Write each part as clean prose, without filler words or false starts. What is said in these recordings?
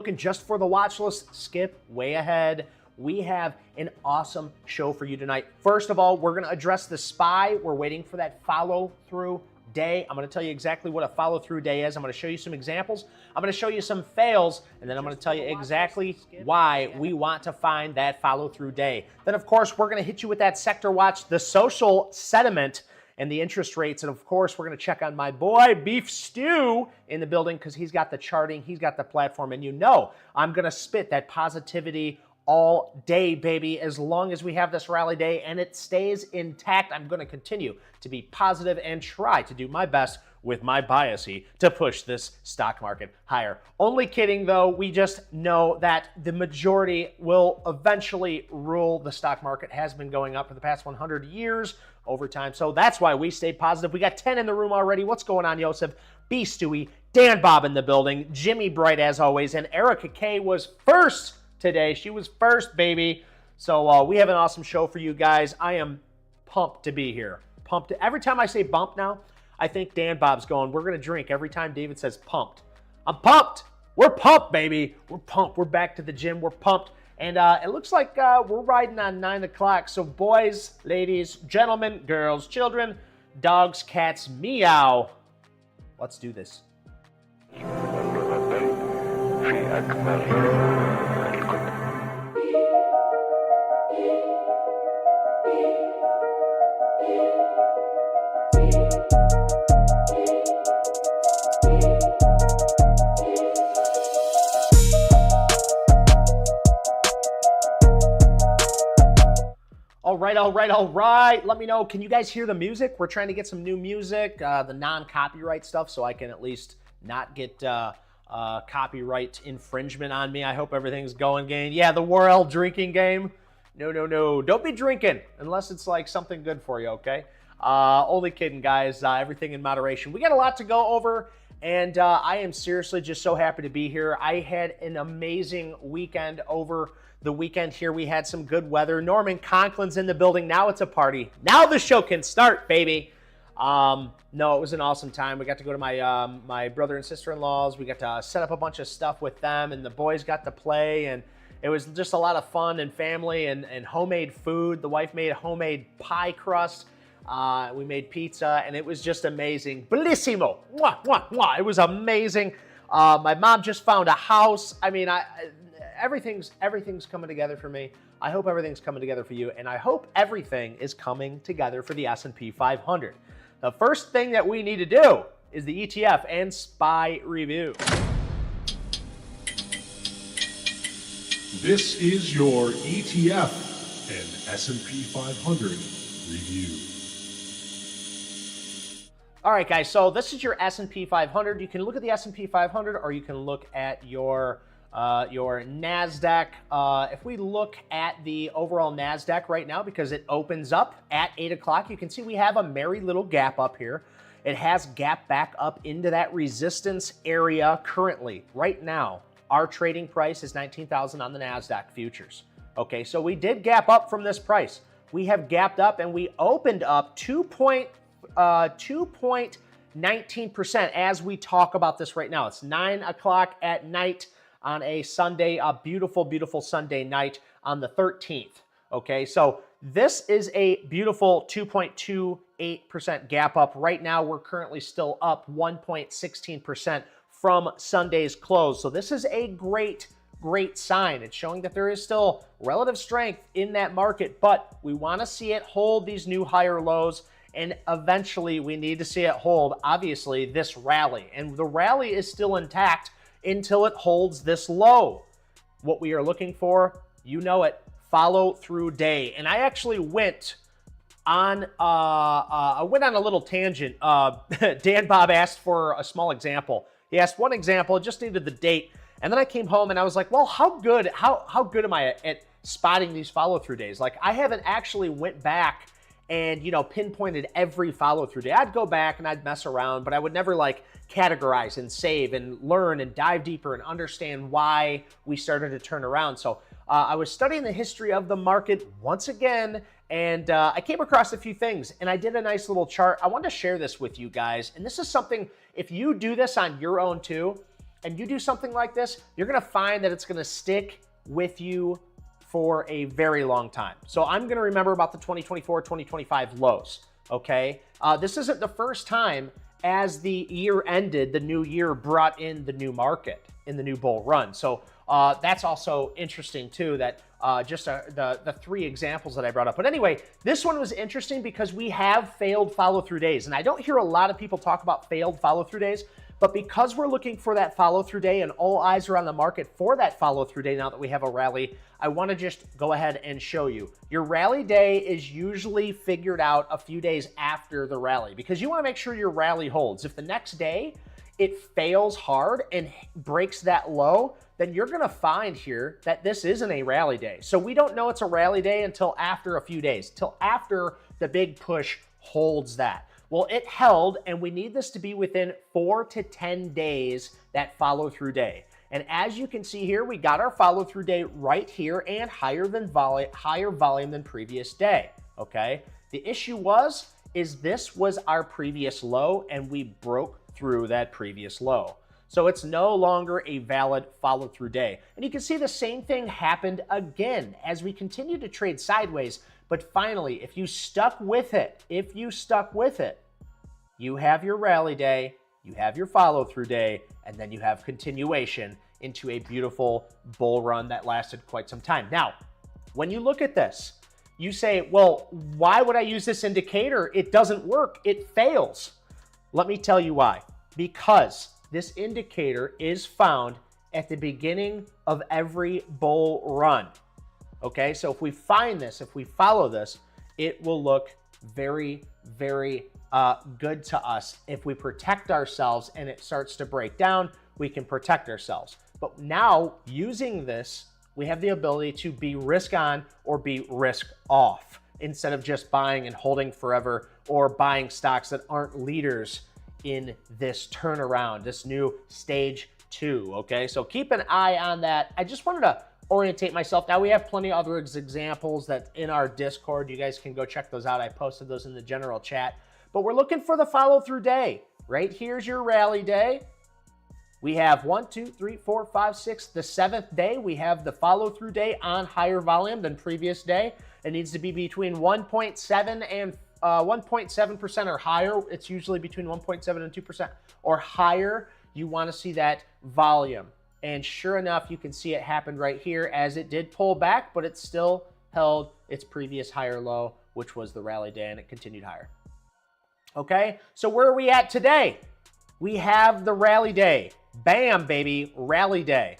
Looking just for the watch list, skip way ahead. We have an awesome show for you tonight. First of all, we're going to address the SPY. We're waiting for that follow through day. I'm going to tell you exactly what a follow through day is. I'm going to show you some examples. I'm going to show you some fails, and then I'm going to tell you exactly why we want to find that follow through day. Then, of course, we're going to hit you with that sector watch, the social sentiment, and the interest rates. And of course, we're going to check on my boy Beef Stew in the building because he's got the charting, he's got the platform, and you know I'm going to spit that positivity all day, baby. As long as we have this rally day and it stays intact, I'm going to continue to be positive and try to do my best with my biasy to push this stock market higher. Only kidding, though. We just know that the majority will eventually rule. The stock market has been going up for the past 100 years over time, so that's why we stay positive. We got 10 in the room already. What's going on, Joseph? B. Stewie, Dan Bob in the building, Jimmy Bright as always, and Erica K was first today. She was first, baby. So we have an awesome show for you guys. I am pumped to be here. Pumped. Every time I say bump now, I think Dan Bob's going, we're going to drink every time David says pumped. I'm pumped. We're pumped, baby. We're pumped. We're back to the gym. We're pumped. And it looks like we're riding on 9 o'clock. So boys, ladies, gentlemen, girls, children, dogs, cats, meow. Let's do this. All right. Let me know. Can you guys hear the music? We're trying to get some new music, the non-copyright stuff, so I can at least not get copyright infringement on me. I hope everything's going, gang. Yeah, the Worrell drinking game. No. Don't be drinking unless it's like something good for you, okay? Only kidding, guys. Everything in moderation. We got a lot to go over, and I am seriously just so happy to be here. I had an amazing weekend over the weekend here. We had some good weather. Norman Conklin's in the building. Now it's a party. Now the show can start, baby. No, it was an awesome time. We got to go to my my brother and sister-in-laws. We got to set up a bunch of stuff with them, and the boys got to play, and it was just a lot of fun and family and homemade food. The wife made a homemade pie crust. We made pizza, and it was just amazing. Bellissimo. Mwah, mwah, mwah. It was amazing. My mom just found a house. I mean, everything's coming together for me. I hope everything's coming together for you, and I hope everything is coming together for the S&P 500. The first thing that we need to do is the ETF and SPY review. This is your ETF and S&P 500 review. All right, guys, so this is your S&P 500. You can look at the S&P 500 or you can look at your NASDAQ. If we look at the overall NASDAQ right now, because it opens up at 8 o'clock, you can see we have a merry little gap up here. It has gapped back up into that resistance area currently. Right now, our trading price is 19,000 on the NASDAQ futures. Okay, so we did gap up from this price. We have gapped up and we opened up 2.19% as we talk about this right now. It's 9 o'clock at night on a Sunday, a beautiful, beautiful Sunday night on the 13th. Okay, so this is a beautiful 2.28% gap up. Right now, we're currently still up 1.16% from Sunday's close. So this is a great sign. It's showing that there is still relative strength in that market, but we want to see it hold these new higher lows, and eventually we need to see it hold, obviously, this rally. And the rally is still intact until it holds this low. What we are looking for, you know it, follow through day. And I actually went on a little tangent. Dan Bob asked for a small example. He asked one example, just needed the date. And then I came home and I was like, well, how good am I at spotting these follow through days? Like, I haven't actually went back and, you know, pinpointed every follow through day. I'd go back and I'd mess around, but I would never like categorize and save and learn and dive deeper and understand why we started to turn around. So I was studying the history of the market once again, and I came across a few things, and I did a nice little chart. I wanted to share this with you guys, and this is something, if you do this on your own too, and you do something like this, you're gonna find that it's gonna stick with you for a very long time. So I'm gonna remember about the 2024, 2025 lows, okay? This isn't the first time as the year ended, the new year brought in the new market in the new bull run. So that's also interesting too, that just the three examples that I brought up. But anyway, this one was interesting because we have failed follow-through days. And I don't hear a lot of people talk about failed follow-through days, but because we're looking for that follow-through day and all eyes are on the market for that follow-through day now that we have a rally, I want to just go ahead and show you. Your rally day is usually figured out a few days after the rally because you want to make sure your rally holds. If the next day it fails hard and breaks that low, then you're going to find here that this isn't a rally day. So we don't know it's a rally day until after a few days, till after the big push holds that. Well, it held, and we need this to be within 4 to 10 days, that follow-through day. And as you can see here, we got our follow-through day right here and higher volume than previous day, okay? The issue is this was our previous low, and we broke through that previous low. So it's no longer a valid follow-through day. And you can see the same thing happened again as we continue to trade sideways. But finally, if you stuck with it, you have your rally day, you have your follow-through day, and then you have continuation into a beautiful bull run that lasted quite some time. Now, when you look at this, you say, well, why would I use this indicator? It doesn't work, it fails. Let me tell you why. Because this indicator is found at the beginning of every bull run. Okay, so if we find this, if we follow this, it will look very, very good to us. If we protect ourselves and it starts to break down, we can protect ourselves. But now, using this, we have the ability to be risk on or be risk off instead of just buying and holding forever or buying stocks that aren't leaders in this turnaround, this new stage 2, okay? So keep an eye on that. I just wanted to orientate myself. Now we have plenty of other examples that in our Discord. You guys can go check those out. I posted those in the general chat. But we're looking for the follow-through day. Right here's your rally day. We have 1, 2, 3, 4, 5, 6. The 7th day, we have the follow-through day on higher volume than previous day. It needs to be between 1.7 and 1.7% or higher. It's usually between 1.7 and 2% or higher. You want to see that volume. And sure enough, you can see it happened right here as it did pull back, but it still held its previous higher low, which was the rally day, and it continued higher. Okay, so where are we at today? We have the rally day. Bam, baby, rally day.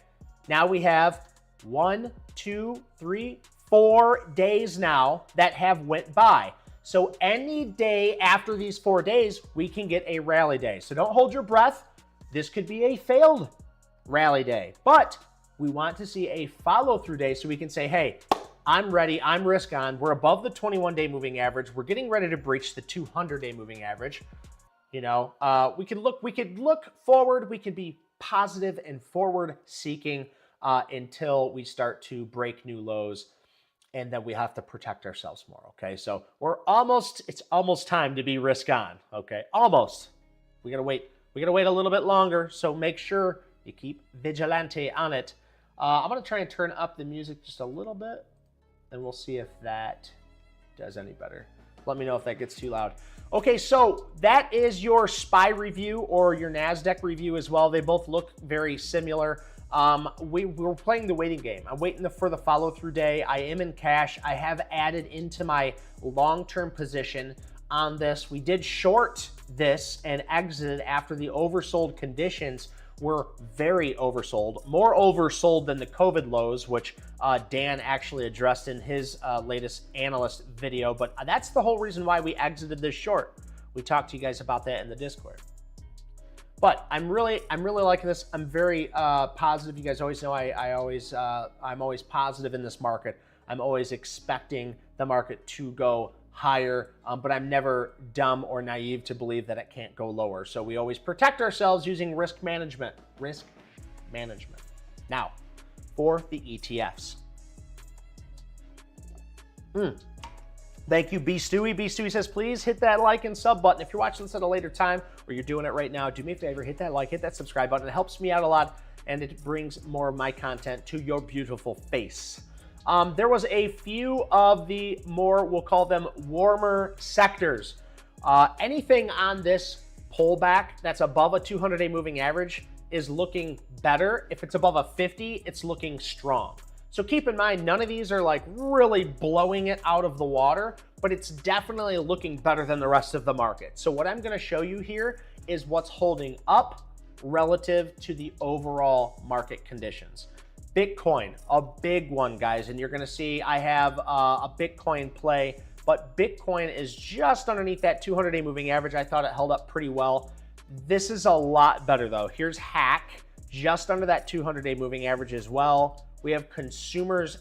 Now we have 1, 2, 3, 4 days now that have went by. So any day after these 4 days, we can get a rally day. So don't hold your breath. This could be a failed rally day, but we want to see a follow-through day so we can say, hey, I'm ready, I'm risk on, we're above the 21-day moving average, we're getting ready to breach the 200-day moving average. You know, we could look forward, we could be positive and forward seeking until we start to break new lows, and then we have to protect ourselves more, okay? So it's almost time to be risk on, okay? Almost. We gotta wait a little bit longer, so make sure you keep vigilante on it. I'm going to try and turn up the music just a little bit, and we'll see if that does any better. Let me know if that gets too loud. Okay, so that is your SPY review or your NASDAQ review as well. They both look very similar. We're playing the waiting game. I'm waiting for the follow-through day. I am in cash. I have added into my long-term position on this. We did short this and exited after the oversold conditions were very oversold, more oversold than the COVID lows, which Dan actually addressed in his latest analyst video. But that's the whole reason why we exited this short. We talked to you guys about that in the Discord. But I'm really liking this. I'm very positive. You guys always know I'm always positive in this market. I'm always expecting the market to go higher, but I'm never dumb or naive to believe that it can't go lower. So we always protect ourselves using risk management. Now, for the ETFs. Thank you, B Stewie. B Stewie says, please hit that like and sub button. If you're watching this at a later time, or you're doing it right now, do me a favor, hit that like, hit that subscribe button. It helps me out a lot, and it brings more of my content to your beautiful face. There was a few of the more, we'll call them warmer sectors. Anything on this pullback that's above a 200-day moving average is looking better. If it's above a 50, it's looking strong. So keep in mind, none of these are like really blowing it out of the water, but it's definitely looking better than the rest of the market. So what I'm going to show you here is what's holding up relative to the overall market conditions. Bitcoin, a big one, guys, and you're going to see I have a Bitcoin play, but Bitcoin is just underneath that 200-day moving average. I thought it held up pretty well. This is a lot better though. Here's Hack, just under that 200-day moving average as well. We have consumers,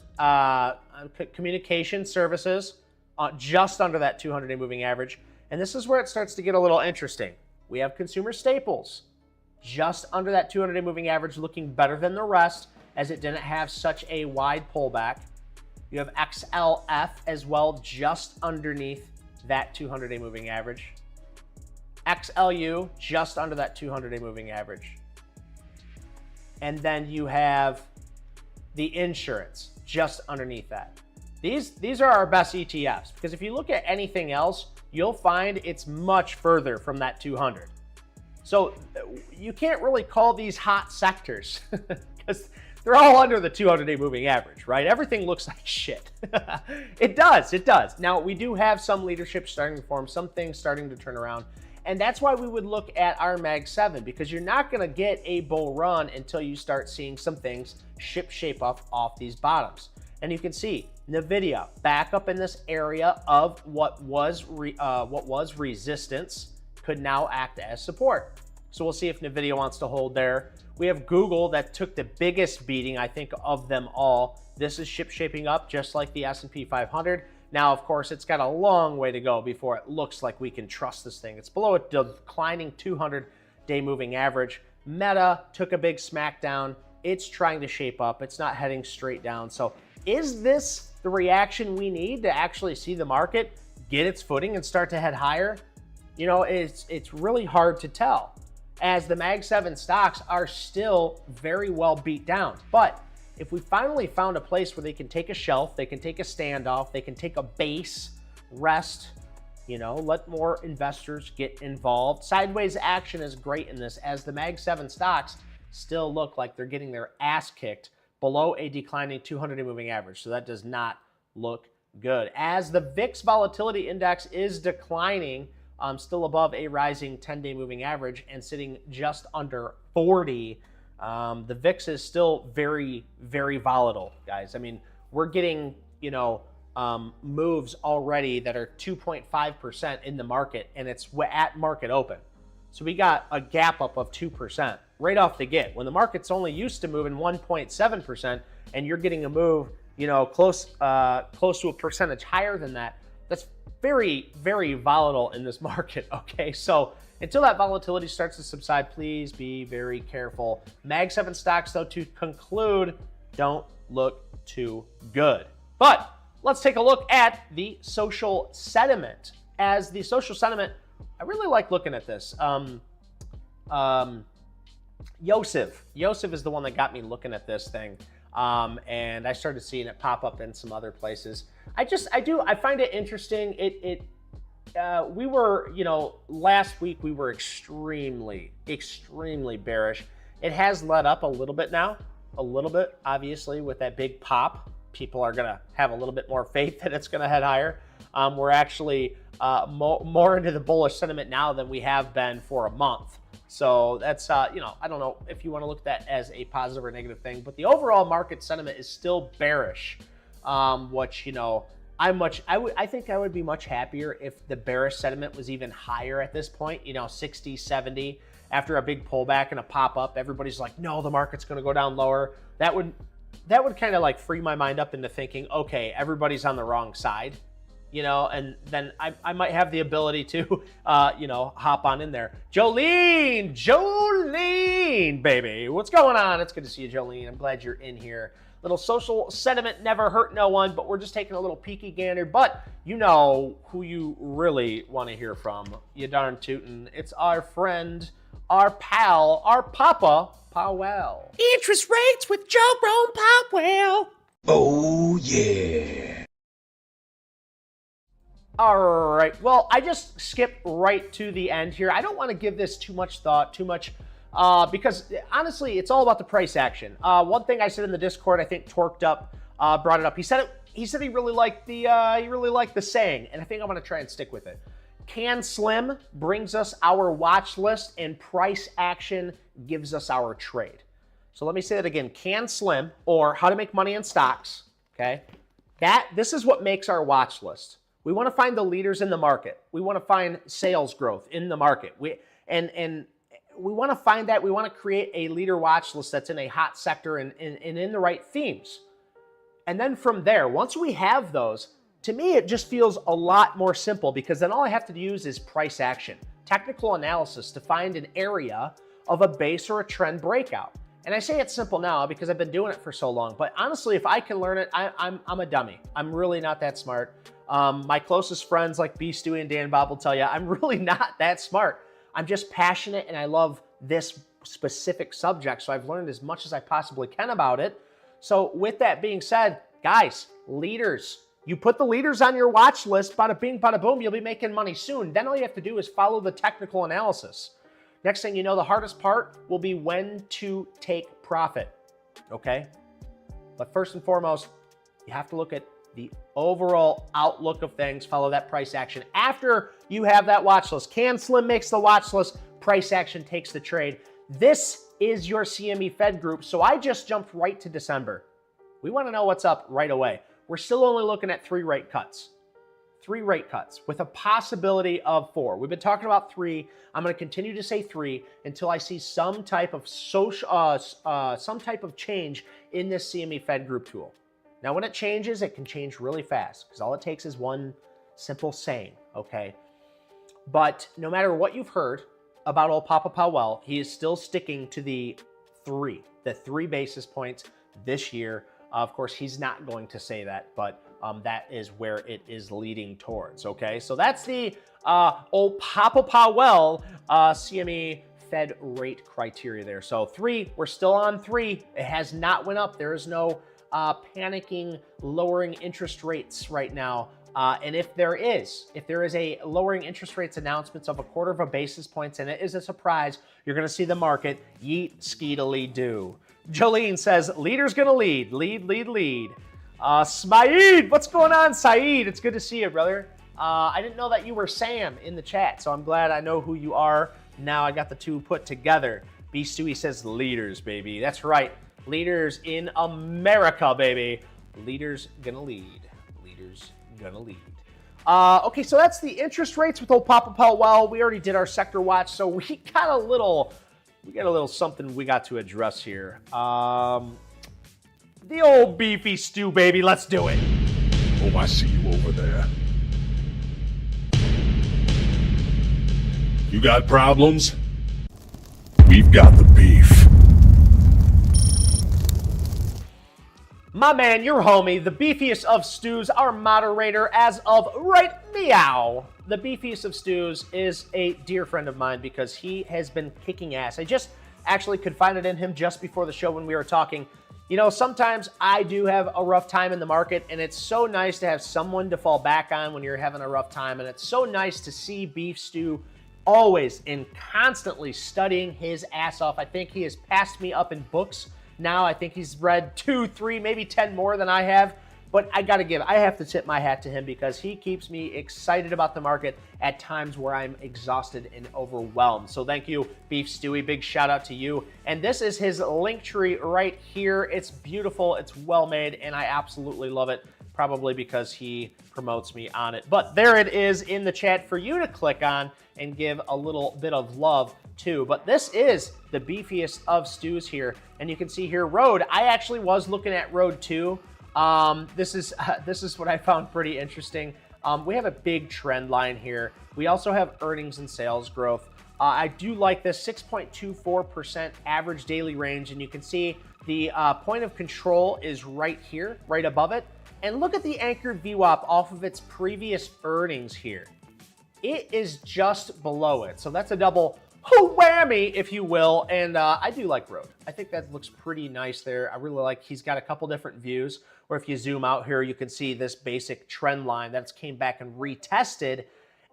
communication services, just under that 200-day moving average. And this is where it starts to get a little interesting. We have consumer staples, just under that 200-day moving average, looking better than the rest as it didn't have such a wide pullback. You have XLF as well, just underneath that 200-day moving average. XLU, just under that 200-day moving average. And then you have the insurance just underneath that. These are our best ETFs, because if you look at anything else, you'll find it's much further from that 200. So you can't really call these hot sectors because they're all under the 200-day moving average, right? Everything looks like shit. It does. Now, we do have some leadership starting to form, some things starting to turn around. And that's why we would look at our Mag 7, because you're not going to get a bull run until you start seeing some things shape up off these bottoms. And you can see NVIDIA back up in this area of what was resistance could now act as support. So we'll see if NVIDIA wants to hold there. We have Google that took the biggest beating, I think, of them all. This is shaping up just like the S&P 500. Now, of course, it's got a long way to go before it looks like we can trust this thing. It's below a declining 200-day moving average. Meta took a big smackdown. It's trying to shape up. It's not heading straight down. So is this the reaction we need to actually see the market get its footing and start to head higher? You know, it's really hard to tell, as the Mag 7 stocks are still very well beat down. But if we finally found a place where they can take a shelf, they can take a standoff, they can take a base, rest, you know, let more investors get involved. Sideways action is great in this, as the Mag 7 stocks still look like they're getting their ass kicked below a declining 200-day moving average. So that does not look good. As the VIX volatility index is declining, still above a rising 10-day moving average and sitting just under 40. The VIX is still very, very volatile, guys. I mean, we're getting, you know, moves already that are 2.5% in the market, and it's at market open. So we got a gap up of 2% right off the get. When the market's only used to moving 1.7%, and you're getting a move, you know, close to a percentage higher than that, that's very, very volatile in this market, okay? So until that volatility starts to subside, please be very careful. Mag 7 stocks, though, to conclude, don't look too good. But let's take a look at the social sentiment. As the social sentiment, I really like looking at this. Yosef is the one that got me looking at this thing. And I started seeing it pop up in some other places. I find it interesting. We were, you know, last week we were extremely bearish. It has let up a little bit now, obviously, with that big pop. People are gonna have a little bit more faith that it's gonna head higher. We're actually more into the bullish sentiment now than we have been for a month. So that's, you know, I don't know if you want to look at that as a positive or negative thing, but the overall market sentiment is still bearish, which, you know, I think I would be much happier if the bearish sentiment was even higher at this point, you know, 60, 70, after a big pullback and a pop up. Everybody's like, no, the market's going to go down lower. That would kind of like free my mind up into thinking, okay, everybody's on the wrong side. you know, and then I might have the ability to, you know, hop on in there. Jolene, baby. What's going on? It's good to see you, Jolene. I'm glad you're in here. Little social sentiment never hurt no one, but we're just taking a little peeky gander. But you know who you really want to hear from. You darn tootin'. It's our friend, our pal, our Papa Powell. Interest rates with Jerome Powell. Oh, yeah. All right. Well, I just skipped right to the end here. I don't want to give this too much thought, because honestly, it's all about the price action. One thing I said in the Discord, I think Torqued Up brought it up. He said he really liked the saying, and I think I'm going to try and stick with it. Can Slim brings us our watch list, and price action gives us our trade. So let me say that again. Can Slim, or how to make money in stocks. Okay, this is what makes our watch list. We want to find the leaders in the market. We want to find sales growth in the market. We want to find that. We want to create a leader watch list that's in a hot sector and in the right themes. And then from there, once we have those, to me, it just feels a lot more simple, because then all I have to use is price action, technical analysis to find an area of a base or a trend breakout. And I say it's simple now because I've been doing it for so long. But honestly, if I can learn it, I'm a dummy. I'm really not that smart. My closest friends like B. Stewie and Dan Bob will tell you, I'm really not that smart. I'm just passionate and I love this specific subject. So I've learned as much as I possibly can about it. So with that being said, guys, leaders, you put the leaders on your watch list, bada bing, bada boom, you'll be making money soon. Then all you have to do is follow the technical analysis. Next thing you know, the hardest part will be when to take profit, okay? But first and foremost, you have to look at the overall outlook of things, follow that price action. After you have that watch list, Can Slim makes the watch list, price action takes the trade. This is your CME Fed group, so I just jumped right to December. We want to know what's up right away. We're still only looking at 3 rate cuts. 3 rate cuts with a possibility of 4. We've been talking about 3. I'm going to continue to say 3 until I see some type of change in this CME Fed group tool. Now, when it changes, it can change really fast because all it takes is one simple saying, okay? But no matter what you've heard about old Papa Powell, he is still sticking to the 3 basis points this year. Of course, he's not going to say that, but that is where it is leading towards, okay? So that's the old Papa Powell CME Fed rate criteria there. So 3, we're still on 3. It has not went up. There is no panicking, lowering interest rates right now. And if there is a lowering interest rates announcements of 1/4 basis points, and it is a surprise, you're going to see the market yeet skeetily do. Jolene says, leader's going to lead. Smaid, what's going on, Saeed? It's good to see you, brother. I didn't know that you were Sam in the chat, so I'm glad I know who you are. Now I got the two put together. B. Stewie says leaders, baby. That's right. Leaders in America, baby. Leaders gonna lead. Leaders gonna lead. Okay, so that's the interest rates with old Papa Powell. We already did our sector watch, so we got a little something we got to address here. The old beefy stew, baby. Let's do it. Oh, I see you over there. You got problems? We've got the beef. My man, your homie, the beefiest of stews, our moderator as of right meow. The beefiest of stews is a dear friend of mine because he has been kicking ass. I just actually confided in him just before the show when we were talking. You know, sometimes I do have a rough time in the market, and it's so nice to have someone to fall back on when you're having a rough time, and it's so nice to see Beef Stew always and constantly studying his ass off. I think he has passed me up in books now. I think he's read 2, 3, maybe 10 more than I have. But I have to tip my hat to him because he keeps me excited about the market at times where I'm exhausted and overwhelmed. So thank you, Beef Stewie. Big shout out to you. And this is his link tree right here. It's beautiful, it's well made, and I absolutely love it. Probably because he promotes me on it. But there it is in the chat for you to click on and give a little bit of love to. But this is the beefiest of stews here. And you can see here, Road. I actually was looking at Road 2. This is what I found pretty interesting. We have a big trend line here. We also have earnings and sales growth. I do like this 6.24% average daily range, and you can see the point of control is right here, right above it. And look at the anchored VWAP off of its previous earnings here. It is just below it. So that's a double whammy, if you will. And I do like Rode. I think that looks pretty nice there. I really like, he's got a couple different views, or if you zoom out here, you can see this basic trend line that's came back and retested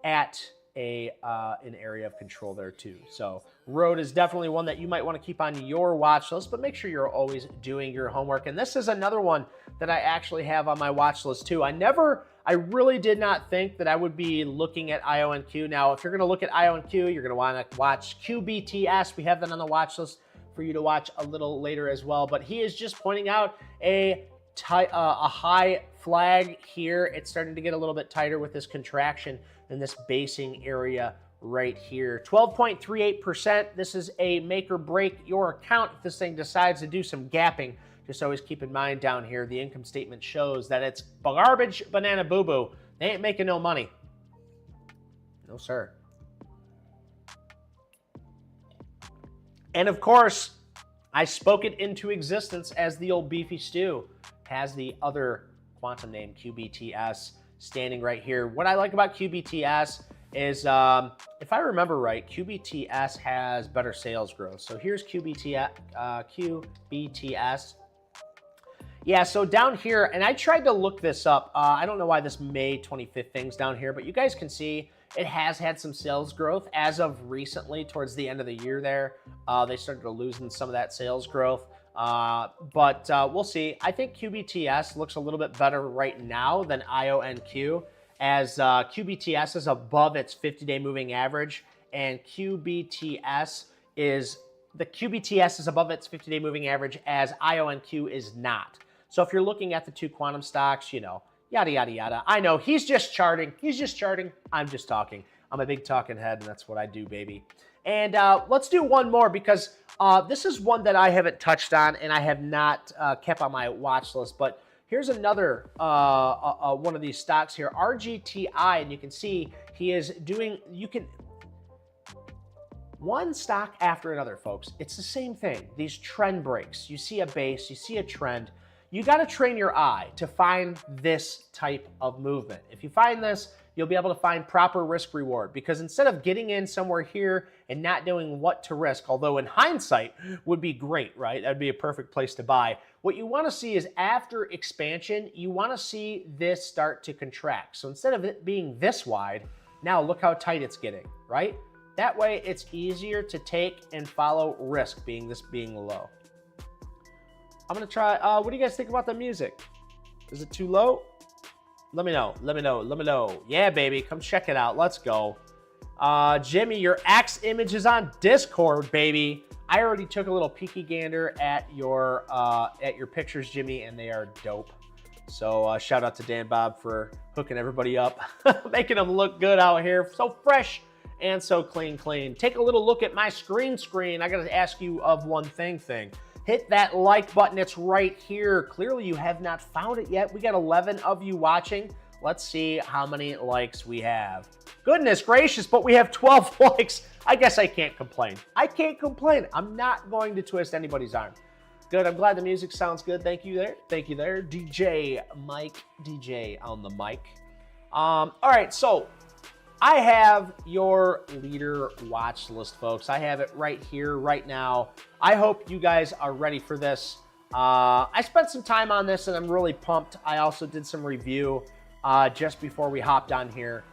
at an area of control there too. So Rode is definitely one that you might want to keep on your watch list, but make sure you're always doing your homework. And this is another one that I actually have on my watch list too. I really did not think that I would be looking at IONQ. Now, if you're going to look at IONQ, you're going to want to watch QBTS. We have that on the watch list for you to watch a little later as well. But he is just pointing out a high flag here. It's starting to get a little bit tighter with this contraction in this basing area right here. 12.38%. This is a make or break your account if this thing decides to do some gapping. Just always keep in mind down here, the income statement shows that it's garbage banana boo-boo. They ain't making no money. No, sir. And of course, I spoke it into existence as the old beefy stew has the other quantum name, QBTS, standing right here. What I like about QBTS is, if I remember right, QBTS has better sales growth. So here's QBTS. Yeah, so down here, and I tried to look this up. I don't know why this May 25th thing's down here, but you guys can see it has had some sales growth as of recently towards the end of the year there. They started to loosen some of that sales growth. But we'll see. I think QBTS looks a little bit better right now than IONQ, as QBTS is above its 50-day moving average, and QBTS is above its 50-day moving average, as IONQ is not. So if you're looking at the two quantum stocks, you know, yada, yada, yada. I know, he's just charting. He's just charting. I'm just talking. I'm a big talking head, and that's what I do, baby. And let's do one more, because this is one that I haven't touched on and I have not kept on my watch list. But here's another one of these stocks here, RGTI, and you can see he is doing, one stock after another, folks. It's the same thing. These trend breaks. You see a base, you see a trend. You got to train your eye to find this type of movement. If you find this, you'll be able to find proper risk reward, because instead of getting in somewhere here and not knowing what to risk, although in hindsight would be great, right? That'd be a perfect place to buy. What you want to see is after expansion, you want to see this start to contract. So instead of it being this wide, now look how tight it's getting, right? That way it's easier to take and follow risk, being low. I'm going to try, what do you guys think about the music? Is it too low? Let me know. Let me know. Yeah, baby. Come check it out. Let's go. Jimmy, your axe image is on Discord, baby. I already took a little peeky gander at your pictures, Jimmy, and they are dope. So shout out to Dan Bob for hooking everybody up, making them look good out here. So fresh and so clean. Take a little look at my screen. I got to ask you of one thing. Hit that like button. It's right here. Clearly, you have not found it yet. We got 11 of you watching. Let's see how many likes we have. Goodness gracious, but we have 12 likes. I guess I can't complain. I'm not going to twist anybody's arm. Good. I'm glad the music sounds good. Thank you there. DJ Mike, DJ on the mic. All right, so I have your leader watch list, folks. I have it right here, right now. I hope you guys are ready for this. I spent some time on this and I'm really pumped. I also did some review just before we hopped on here.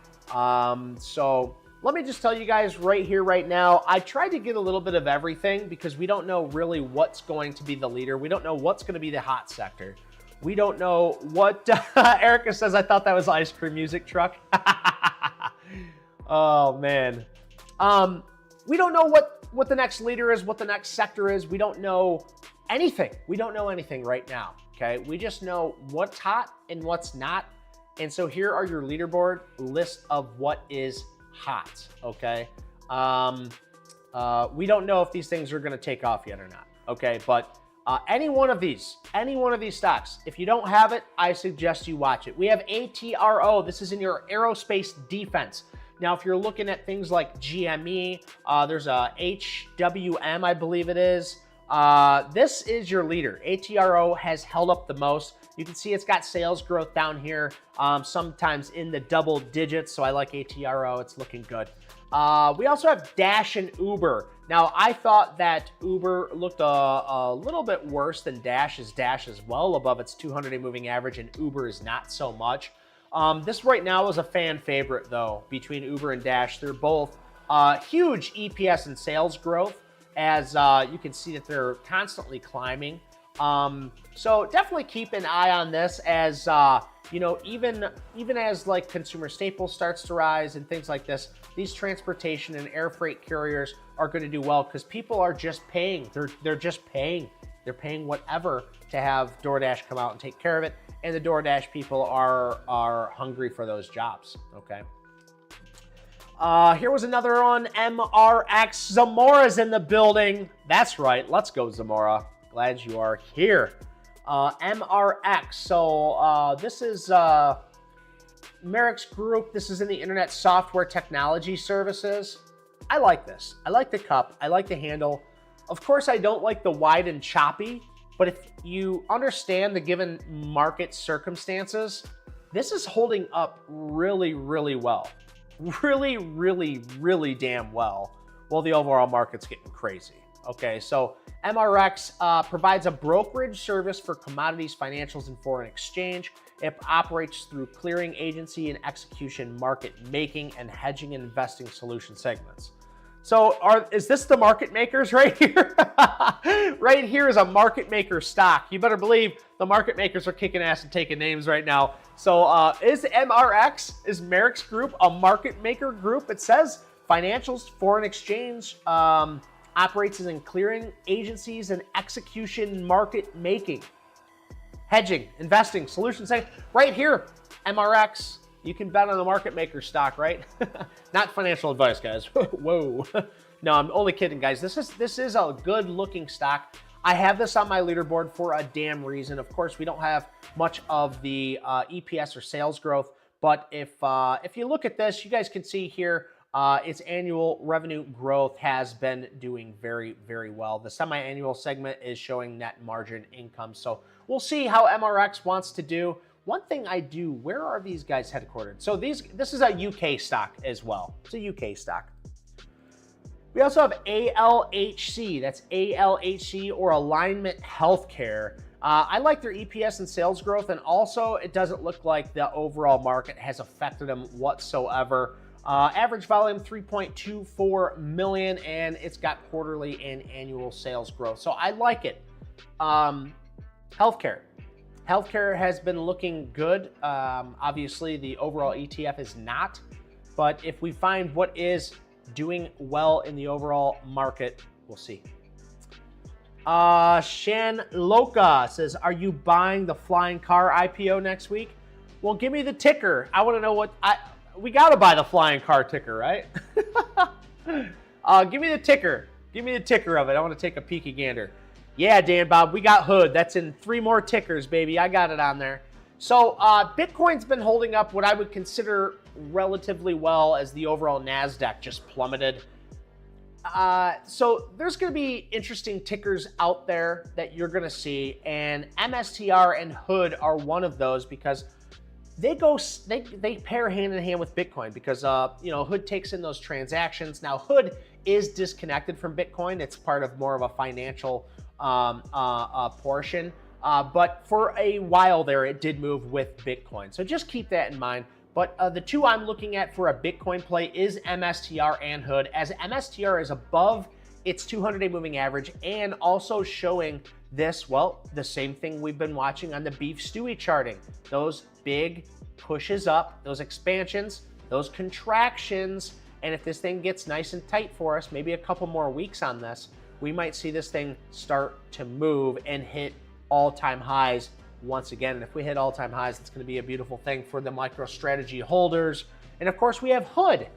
So let me just tell you guys right here, right now, I tried to get a little bit of everything because we don't know really what's going to be the leader. We don't know what's going to be the hot sector. We don't know what, Erica says, I thought that was ice cream music truck. Oh, man. We don't know what the next leader is, what the next sector is. We don't know anything. We don't know anything right now, okay? We just know what's hot and what's not. And so here are your leaderboard list of what is hot, okay? We don't know if these things are going to take off yet or not, okay? But Any one of these stocks, if you don't have it, I suggest you watch it. We have ATRO. This is in your aerospace defense. Now, if you're looking at things like GME, there's a HWM, I believe it is. This is your leader. ATRO has held up the most. You can see it's got sales growth down here, sometimes in the double digits. So I like ATRO. It's looking good. We also have Dash and Uber. Now, I thought that Uber looked a little bit worse than Dash, as Dash is well above its 200-day moving average, and Uber is not so much. This right now is a fan favorite, though, between Uber and Dash. They're both huge EPS and sales growth, as you can see that they're constantly climbing. So definitely keep an eye on this, as you know, even as like consumer staples starts to rise and things like this, these transportation and air freight carriers are going to do well because people are just paying. They're just paying. They're paying whatever to have DoorDash come out and take care of it, and the DoorDash people are hungry for those jobs. Okay. Here was another on MRX. Zamora's in the building. That's right. Let's go, Zamora. Glad you are here. MRX. So this is Merrick's Group. This is in the Internet Software Technology Services. I like this. I like the cup. I like the handle. Of course, I don't like the wide and choppy, but if you understand the given market circumstances, this is holding up really, really well. Really, really, really damn well, while the overall market's getting crazy. Okay, so MRX provides a brokerage service for commodities, financials, and foreign exchange. It operates through clearing agency and execution, market making, and hedging and investing solution segments. So is this the market makers right here? Right here is a market maker stock. You better believe the market makers are kicking ass and taking names right now. So is MRX, is Merrick's Group a market maker group? It says financials, foreign exchange, operates in clearing agencies and execution market making, hedging, investing, solutions. Right here, MRX, you can bet on the market maker stock, right? Not financial advice, guys. Whoa. No, I'm only kidding, guys. This is a good looking stock. I have this on my leaderboard for a damn reason. Of course, we don't have much of the EPS or sales growth, but if you look at this, you guys can see here, its annual revenue growth has been doing very, very well. The semi-annual segment is showing net margin income. So we'll see how MRX wants to do. One thing I do, where are these guys headquartered? So this is a UK stock as well. It's a UK stock. We also have ALHC. That's ALHC, or Alignment Healthcare. I like their EPS and sales growth, and also it doesn't look like the overall market has affected them whatsoever. Average volume 3.24 million, and it's got quarterly and annual sales growth. So I like it. Healthcare. Healthcare has been looking good. Obviously, the overall ETF is not. But if we find what is doing well in the overall market, we'll see. Shan Loka says, are you buying the flying car IPO next week? Well, give me the ticker. I want to know what... We got to buy the flying car ticker, right? Give me the ticker. Give me the ticker of it. I want to take a peeky gander. Yeah, Dan Bob, we got Hood. That's in 3 more tickers, baby. I got it on there. So Bitcoin's been holding up what I would consider relatively well, as the overall NASDAQ just plummeted. So there's going to be interesting tickers out there that you're going to see, and MSTR and Hood are one of those, because they pair hand in hand with Bitcoin, because Hood takes in those transactions. Now Hood is disconnected from Bitcoin. It's part of more of a financial portion, but for a while there, it did move with Bitcoin. So just keep that in mind. But the two I'm looking at for a Bitcoin play is MSTR and Hood, as MSTR is above its 200-day moving average, and also showing this, well, the same thing we've been watching on the beef stewie charting. Those big pushes up, those expansions, those contractions, and if this thing gets nice and tight for us, maybe a couple more weeks on this, we might see this thing start to move and hit all-time highs once again. And if we hit all-time highs, it's going to be a beautiful thing for the MicroStrategy holders. And of course, we have Hood.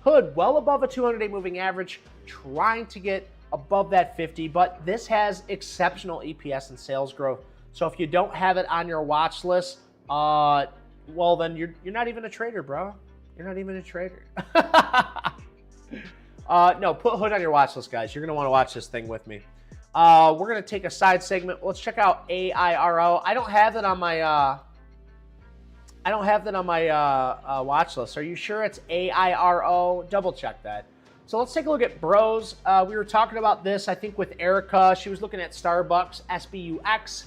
Hood, well above a 200-day moving average, trying to get above that 50, but this has exceptional EPS and sales growth. So if you don't have it on your watch list, well, then you're not even a trader, bro. You're not even a trader. No, put Hood on your watch list, guys. You're going to want to watch this thing with me. We're going to take a side segment. Let's check out AIRO. I don't have that on my watch list. Are you sure it's AIRO? Double check that. So let's take a look at Bros. We were talking about this, I think, with Erica. She was looking at Starbucks, SBUX.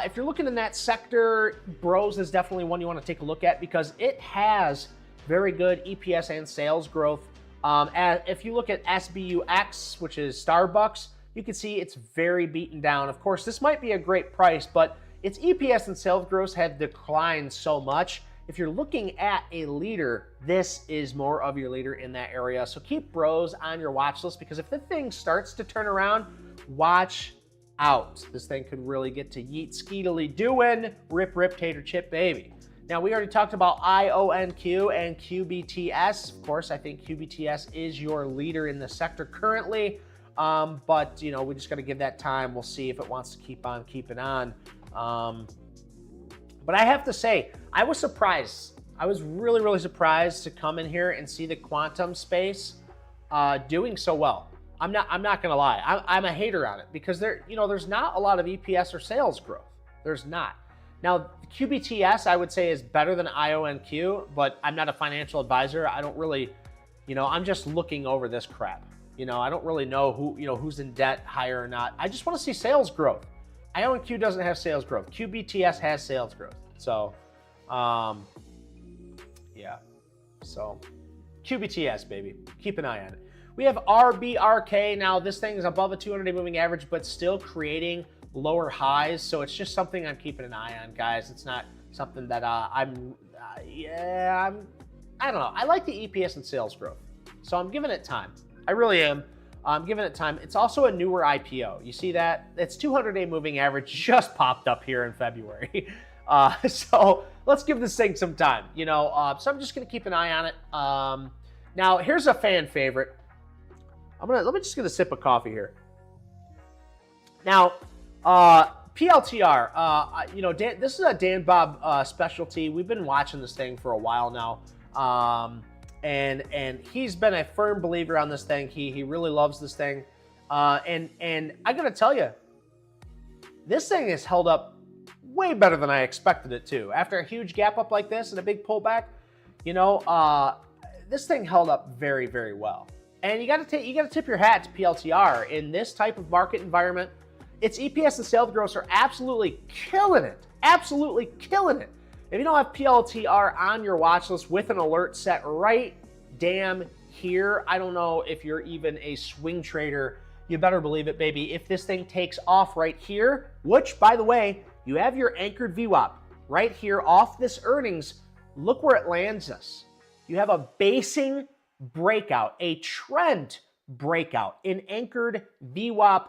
If you're looking in that sector, Bros is definitely one you want to take a look at because it has very good EPS and sales growth. If you look at SBUX, which is Starbucks, you can see it's very beaten down. Of course, this might be a great price, but its EPS and sales growth have declined so much. If you're looking at a leader, this is more of your leader in that area. So keep Bros on your watch list because if the thing starts to turn around, watch out. This thing could really get to yeet skeetily doing, rip rip tater chip baby. Now we already talked about IONQ and QBTS. Of course, I think QBTS is your leader in the sector currently, but you know, we just got to give that time. We'll see if it wants to keep on keeping on. But I have to say, I was surprised. I was really, really surprised to come in here and see the quantum space doing so well. I'm not gonna lie. I'm a hater on it because there's not a lot of EPS or sales growth. There's not. Now, QBTS, I would say, is better than IONQ, but I'm not a financial advisor. I don't really, I'm just looking over this crap. I don't really know who's in debt higher or not. I just want to see sales growth. IONQ doesn't have sales growth. QBTS has sales growth. So, yeah. So, QBTS, baby. Keep an eye on it. We have RBRK. Now, this thing is above a 200-day moving average, but still creating lower highs. So, it's just something I'm keeping an eye on, guys. It's not something that I don't know. I like the EPS and sales growth. So, I'm giving it time. I really am. I'm giving it time. It's also a newer IPO. You see that? It's 200-day moving average just popped up here in February. So let's give this thing some time, so I'm just going to keep an eye on it. Now, here's a fan favorite. Let me just get a sip of coffee here. Now, PLTR, this is a Dan Bob specialty. We've been watching this thing for a while now. And he's been a firm believer on this thing. He really loves this thing. And I gotta tell you, this thing has held up way better than I expected it to. After a huge gap up like this and a big pullback, this thing held up very, very well. And you gotta tip your hat to PLTR. In this type of market environment, its EPS and sales growth are absolutely killing it. Absolutely killing it. If you don't have PLTR on your watch list with an alert set right damn here, I don't know if you're even a swing trader. You better believe it, baby. If this thing takes off right here, which, by the way, you have your anchored VWAP right here off this earnings, look where it lands us. You have a basing breakout, a trend breakout, an anchored VWAP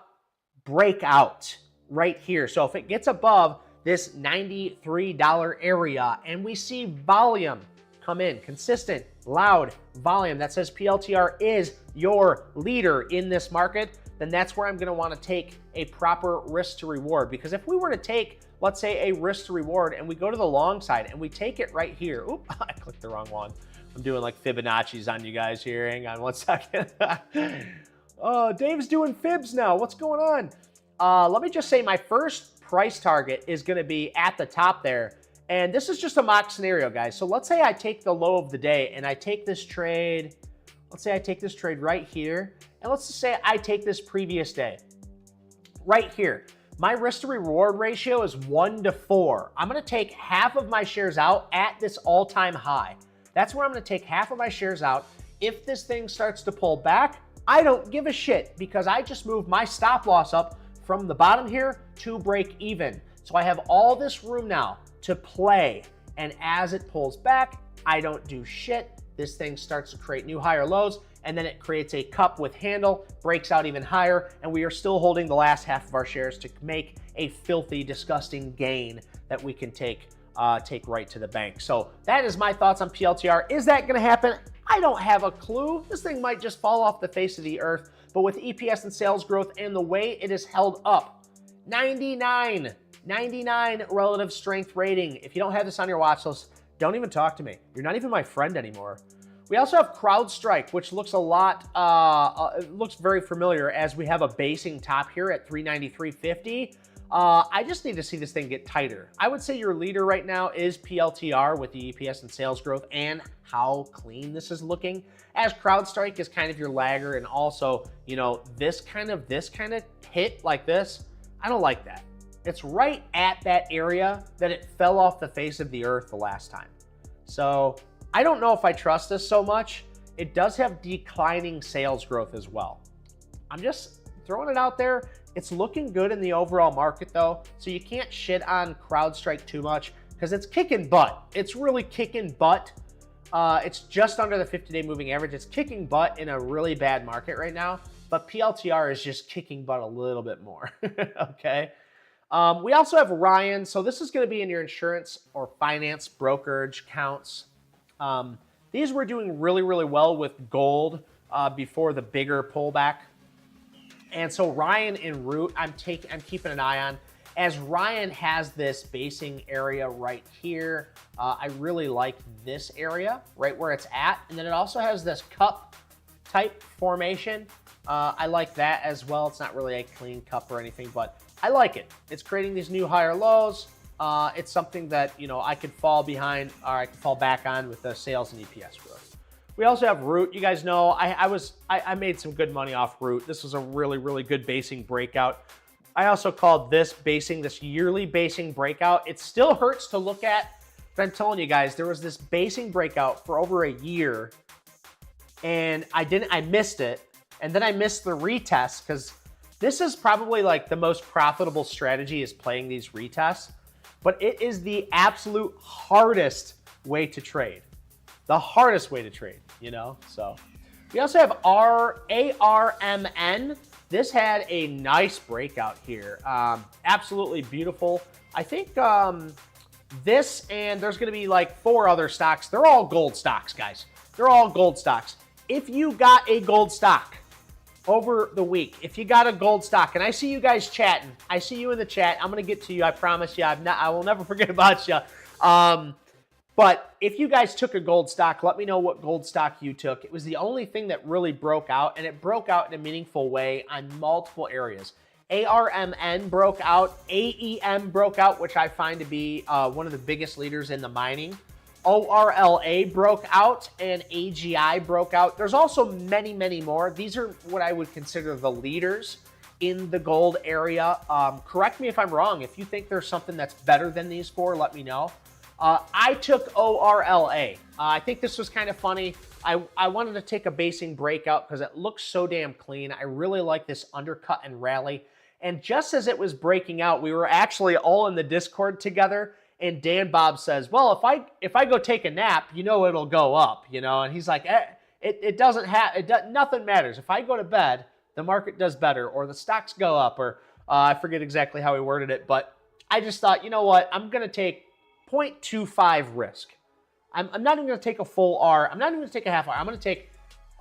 breakout right here. So if it gets above this $93 area and we see volume come in, consistent, loud volume that says PLTR is your leader in this market, then that's where I'm going to want to take a proper risk to reward. Because if we were to take, let's say, a risk to reward and we go to the long side and we take it right here. Oop, I clicked the wrong one. I'm doing like Fibonacci's on you guys here. Hang on one second. Oh, Dave's doing fibs now. What's going on? Let me just say my first price target is going to be at the top there. And this is just a mock scenario, guys. So let's say I take the low of the day and I take this trade. Let's say I take this trade right here. And let's just say I take this previous day right here. My risk to reward ratio is 1 to 4. I'm going to take half of my shares out at this all-time high. That's where I'm going to take half of my shares out. If this thing starts to pull back, I don't give a shit because I just moved my stop loss up from the bottom here to break even. So I have all this room now to play. And as it pulls back, I don't do shit. This thing starts to create new higher lows, and then it creates a cup with handle, breaks out even higher, and we are still holding the last half of our shares to make a filthy, disgusting gain that we can take right to the bank. So that is my thoughts on PLTR. Is that gonna happen? I don't have a clue. This thing might just fall off the face of the earth. but with EPS and sales growth and the way it is held up, 99 relative strength rating. If you don't have this on your watch list, don't even talk to me. You're not even my friend anymore. We also have CrowdStrike, which looks a lot, looks very familiar as we have a basing top here at 393.50. I just need to see this thing get tighter. I would say your leader right now is PLTR with the EPS and sales growth and how clean this is looking, as CrowdStrike is kind of your lagger. And also, you know, this kind of hit like this, I don't like that. It's right at that area that it fell off the face of the earth the last time. So I don't know if I trust this so much. It does have declining sales growth as well. I'm just throwing it out there. It's looking good in the overall market though, so you can't shit on CrowdStrike too much because it's kicking butt. It's really kicking butt. It's just under the 50-day moving average. It's kicking butt in a really bad market right now, but PLTR is just kicking butt a little bit more, okay? We also have Ryan. So this is going to be in your insurance or finance brokerage counts. These were doing really, really well with gold before the bigger pullback. And so Ryan and Root, I'm keeping an eye on, as Ryan has this basing area right here. I really like this area right where it's at. And then it also has this cup type formation. I like that as well. It's not really a clean cup or anything, but I like it. It's creating these new higher lows. It's something that, you know, I could fall behind or I could fall back on with the sales and EPS growth. We also have Root. You guys know I made some good money off Root. This was a really, really good basing breakout. I also called this yearly basing breakout. It still hurts to look at, but I'm telling you guys, there was this basing breakout for over a year and I missed it. And then I missed the retest because this is probably like the most profitable strategy is playing these retests, but it is the absolute hardest way to trade. The hardest way to trade, you know? So we also have ARMN. This had a nice breakout here. Absolutely beautiful. I think this and there's gonna be like 4 other stocks. They're all gold stocks, guys. They're all gold stocks. If you got a gold stock over the week, if you got a gold stock, and I see you guys chatting, I see you in the chat. I'm gonna get to you. I promise you. I will never forget about you. But if you guys took a gold stock, let me know what gold stock you took. It was the only thing that really broke out, and it broke out in a meaningful way on multiple areas. ARMN broke out, AEM broke out, which I find to be one of the biggest leaders in the mining. ORLA broke out and AGI broke out. There's also many, many more. These are what I would consider the leaders in the gold area. Correct me if I'm wrong. If you think there's something that's better than these 4, let me know. I took ORLA. I think this was kind of funny. I wanted to take a basing breakout because it looks so damn clean. I really like this undercut and rally. And just as it was breaking out, we were actually all in the Discord together. And Dan Bob says, well, if I go take a nap, you know, it'll go up, you know? And he's like, nothing matters. If I go to bed, the market does better, or the stocks go up, or I forget exactly how he worded it, but I just thought, you know what? I'm going to take 0.25 risk. I'm not even going to take a full R. I'm not even going to take a half R. I'm going to take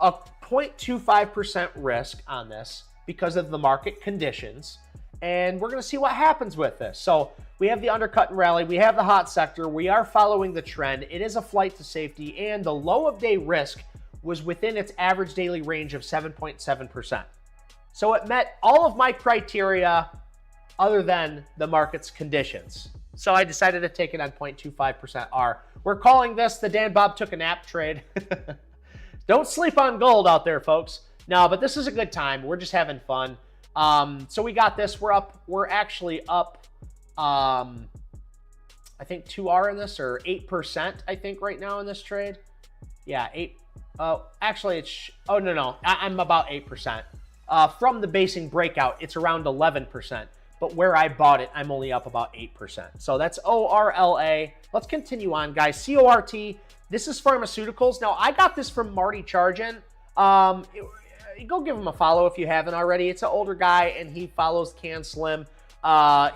a 0.25% risk on this because of the market conditions. And we're going to see what happens with this. So we have the undercut and rally. We have the hot sector. We are following the trend. It is a flight to safety. And the low of day risk was within its average daily range of 7.7%. So it met all of my criteria other than the market's conditions. So I decided to take it on 0.25% R. We're calling this the Dan Bob took a nap trade. Don't sleep on gold out there, folks. No, but this is a good time. We're just having fun. So we got this. We're actually up, I think 2R in this, or 8%, I think, right now in this trade. Yeah, 8. Actually, I'm about 8%. From the basing breakout, it's around 11%. But where I bought it, I'm only up about 8%. So that's ORLA. Let's continue on, guys. CORT. This is pharmaceuticals. Now, I got this from Marty Chargin. Go give him a follow if you haven't already. It's an older guy, and he follows Can Slim. I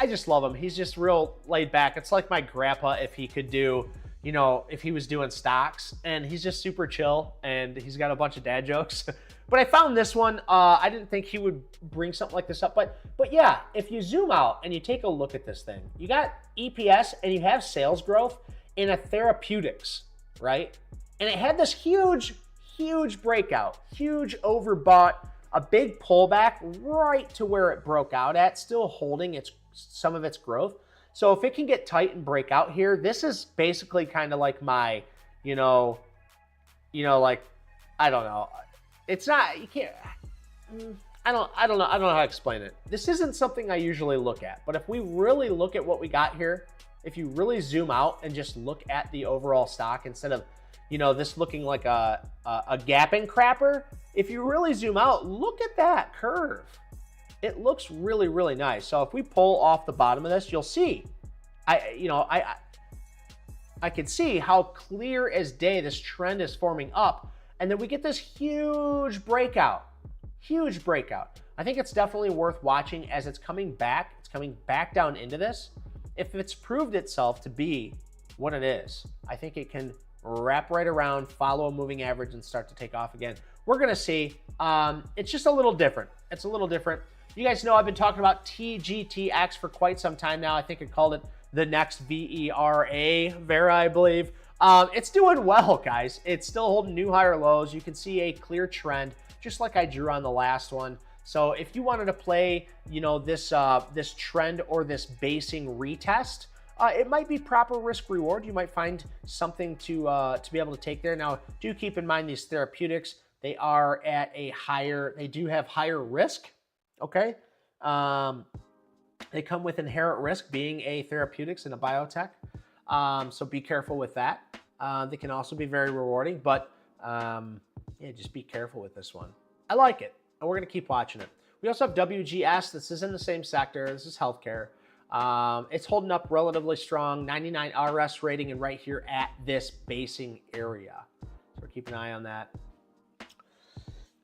just love him. He's just real laid back. It's like my grandpa if he could do, you know, if he was doing stocks, and he's just super chill and he's got a bunch of dad jokes. But I found this one. I didn't think he would bring something like this up, but yeah, if you zoom out and you take a look at this thing, you got EPS and you have sales growth in a therapeutics, right? And it had this huge breakout, huge overbought, a big pullback right to where it broke out at, still holding some of its growth. So if it can get tight and break out here, this is basically kind of like my, like, I don't know. It's not, you can't, I don't know how to explain it. This isn't something I usually look at, but if we really look at what we got here, if you really zoom out and just look at the overall stock instead of, this looking like a gapping crapper, if you really zoom out, look at that curve. It looks really nice. So if we pull off the bottom of this, you'll see, I can see how clear as day this trend is forming up. And then we get this huge breakout. I think it's definitely worth watching as it's coming back. It's coming back down into this. If it's proved itself to be what it is, I think it can wrap right around, follow a moving average, and start to take off again. We're gonna see. It's just a little different. It's a little different. You guys know I've been talking about TGTX for quite some time now. I think I called it the next Vera, I believe. It's doing well, guys. It's still holding new higher lows. You can see a clear trend, just like I drew on the last one. So if you wanted to play, this trend or this basing retest, it might be proper risk reward. You might find something to be able to take there. Now, do keep in mind these therapeutics, they are at they do have higher risk, okay? They come with inherent risk being a therapeutics and a biotech. So be careful with that. They can also be very rewarding, but yeah, just be careful with this one. I like it, and we're gonna keep watching it. We also have WGS. This is in the same sector. This is healthcare. It's holding up relatively strong, 99 RS rating, and right here at this basing area. So we're keeping an eye on that.